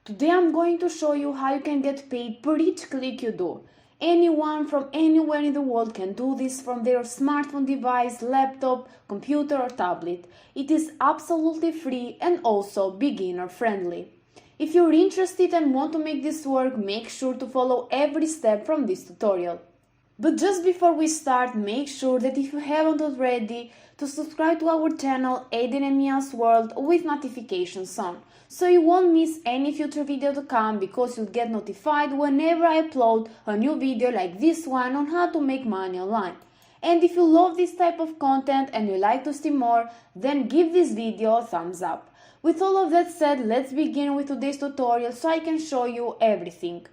Today I'm going to show you how you can get paid per each click you do. Anyone from anywhere in the world can do this from their smartphone device, laptop, computer or tablet. It is absolutely free and also beginner friendly. If you're interested and want to make this work, make sure to follow every step from this tutorial. But just before we start, make sure that if you haven't already, to subscribe to our channel Aiden and Mia's World with notifications on, so you won't miss any future video to come, because you'll get notified whenever I upload a new video like this one on how to make money online. And if you love this type of content and you like to see more, then give this video a thumbs up. With all of that said, let's begin with today's tutorial so I can show you everything.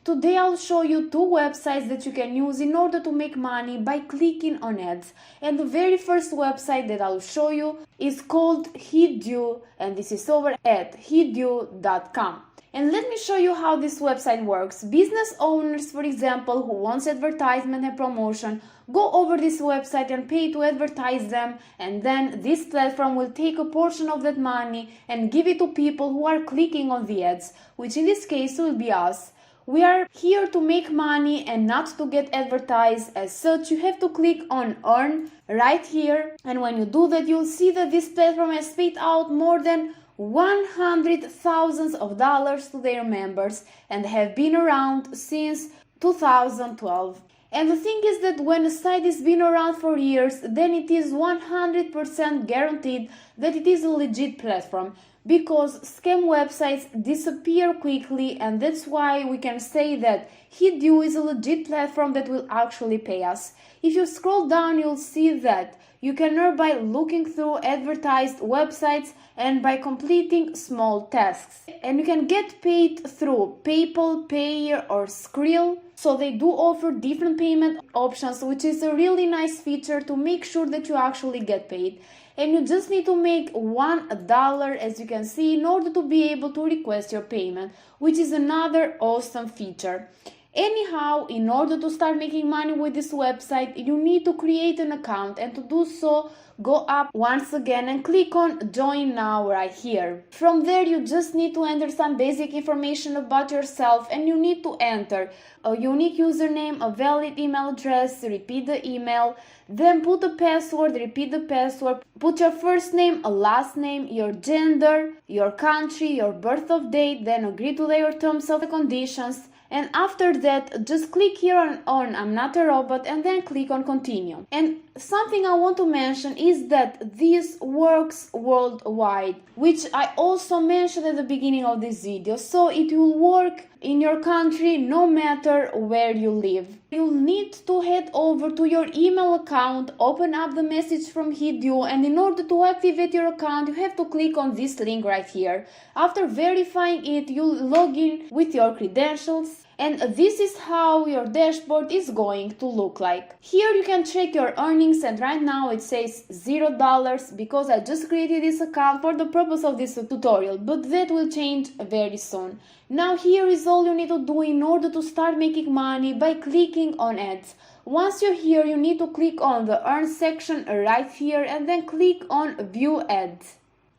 Today I'll show you two websites that you can use in order to make money by clicking on ads. And the very first website that I'll show you is called Heatdew, and this is over at heatdew.com. And let me show you how this website works. Business owners, for example, who wants advertisement and promotion, go over this website and pay to advertise them, and then this platform will take a portion of that money and give it to people who are clicking on the ads, which in this case will be us. We are here to make money and not to get advertised. As such, you have to click on earn right here, and when you do that, you'll see that this platform has paid out more than $100,000 to their members and have been around since 2012. And the thing is that when a site has been around for years, then it is 100% guaranteed that it is a legit platform, because scam websites disappear quickly, and that's why we can say that Heatdew is a legit platform that will actually pay us. If you scroll down, you'll see that you can earn by looking through advertised websites and by completing small tasks. And you can get paid through PayPal, Payeer or Skrill. So they do offer different payment options, which is a really nice feature to make sure that you actually get paid. And you just need to make $1, as you can see, in order to be able to request your payment, which is another awesome feature. Anyhow, in order to start making money with this website, you need to create an account, and to do so, go up once again and click on join now right here. From there, you just need to enter some basic information about yourself, and you need to enter a unique username, a valid email address, repeat the email, then put a password, repeat the password, put your first name, a last name, your gender, your country, your birth of date, then agree to their terms and conditions. And after that, just click here on I'm not a robot, and then click on continue. And something I want to mention is that this works worldwide, which I also mentioned at the beginning of this video. So it will work in your country no matter where you live. You'll need to head over to your email account, open up the message from Heatdew, and in order to activate your account, you have to click on this link right here. After verifying it, you'll log in with your credentials, and this is how your dashboard is going to look like. Here you can check your earnings, and right now it says $0 because I just created this account for the purpose of this tutorial, but that will change very soon. Now here is all you need to do in order to start making money by clicking on ads. Once you're here, you need to click on the earn section right here and then click on view ads.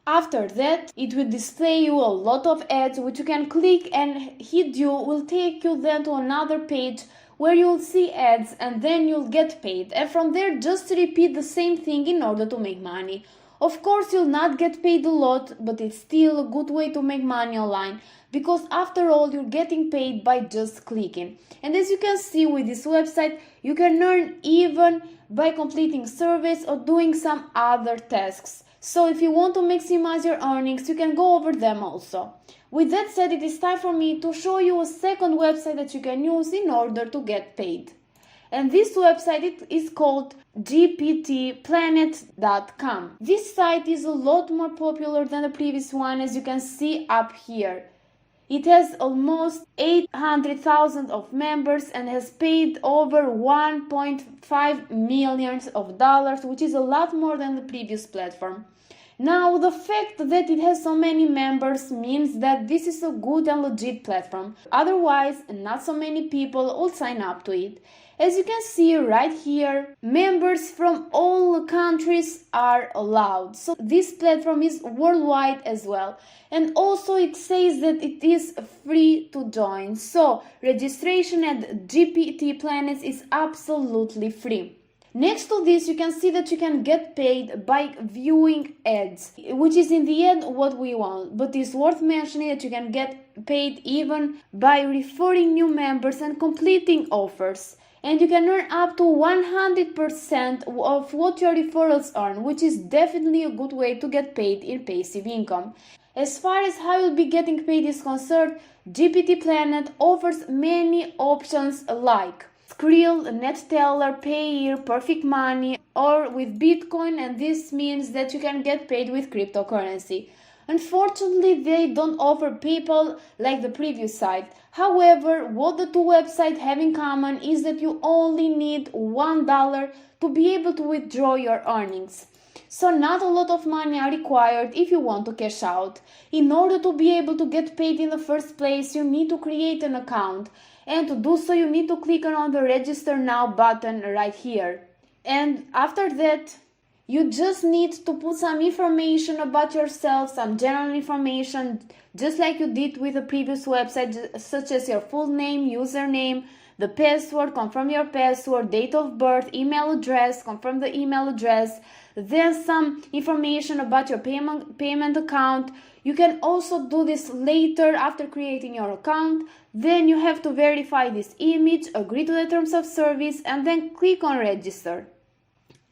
After that, it will display you a lot of ads which you can click, and Heatdew will take you then to another page where you'll see ads, and then you'll get paid. And from there, just repeat the same thing in order to make money. Of course, you'll not get paid a lot, but it's still a good way to make money online, because after all, you're getting paid by just clicking. And as you can see with this website, you can earn even by completing surveys or doing some other tasks. So if you want to maximize your earnings, you can go over them also. With that said, it is time for me to show you a second website that you can use in order to get paid. And this website is called gptplanet.com. This site is a lot more popular than the previous one, as you can see up here. It has almost 800,000 of members and has paid over $1.5 million, which is a lot more than the previous platform. Now, the fact that it has so many members means that this is a good and legit platform. Otherwise, not so many people will sign up to it. As you can see right here, members from all countries are allowed. So this platform is worldwide as well. And also it says that it is free to join. So registration at GPT Planets is absolutely free. Next to this, you can see that you can get paid by viewing ads, which is in the end what we want. But it's worth mentioning that you can get paid even by referring new members and completing offers. And you can earn up to 100% of what your referrals earn, which is definitely a good way to get paid in passive income. As far as how you'll be getting paid is concerned, GPT Planet offers many options like Skrill, NetTeller, Payeer, Perfect Money, or with Bitcoin, and this means that you can get paid with cryptocurrency. Unfortunately, they don't offer PayPal like the previous site. However, what the two websites have in common is that you only need $1 to be able to withdraw your earnings. So not a lot of money are required if you want to cash out. In order to be able to get paid in the first place, you need to create an account. And to do so, you need to click on the Register Now button right here. And after that, you just need to put some information about yourself, some general information, just like you did with the previous website, such as your full name, username, the password, confirm your password, date of birth, email address, confirm the email address, then some information about your payment account. You can also do this later after creating your account. Then you have to verify this image, agree to the terms of service, and then click on register.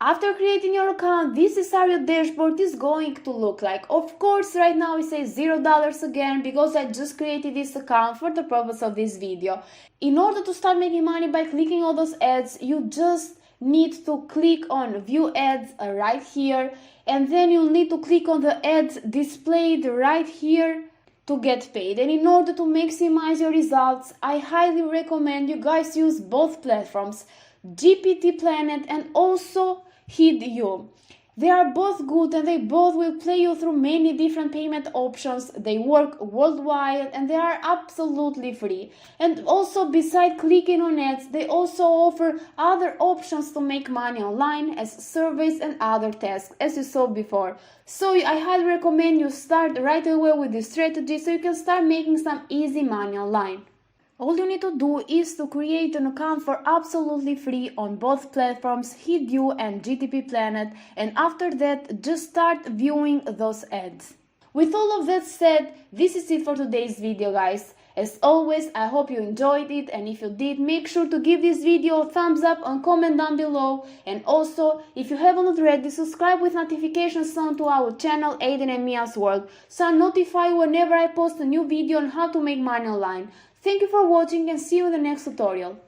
After creating your account, this is how your dashboard is going to look like. Of course, right now it says $0 again because I just created this account for the purpose of this video. In order to start making money by clicking all those ads, you just need to click on view ads right here, and then you'll need to click on the ads displayed right here to get paid. And in order to maximize your results, I highly recommend you guys use both platforms, GPT Planet and also HidU. They are both good and they both will play you through many different payment options. They work worldwide and they are absolutely free. And also, beside clicking on ads, they also offer other options to make money online as surveys and other tasks, as you saw before. So I highly recommend you start right away with this strategy so you can start making some easy money online. All you need to do is to create an account for absolutely free on both platforms, HidU and GTP Planet, and after that, just start viewing those ads. With all of that said, this is it for today's video, guys. As always, I hope you enjoyed it, and if you did, make sure to give this video a thumbs up and comment down below. And also, if you haven't already, subscribe with notifications on to our channel Aiden and Mia's World, so I'm notified whenever I post a new video on how to make money online. Thank you for watching and see you in the next tutorial.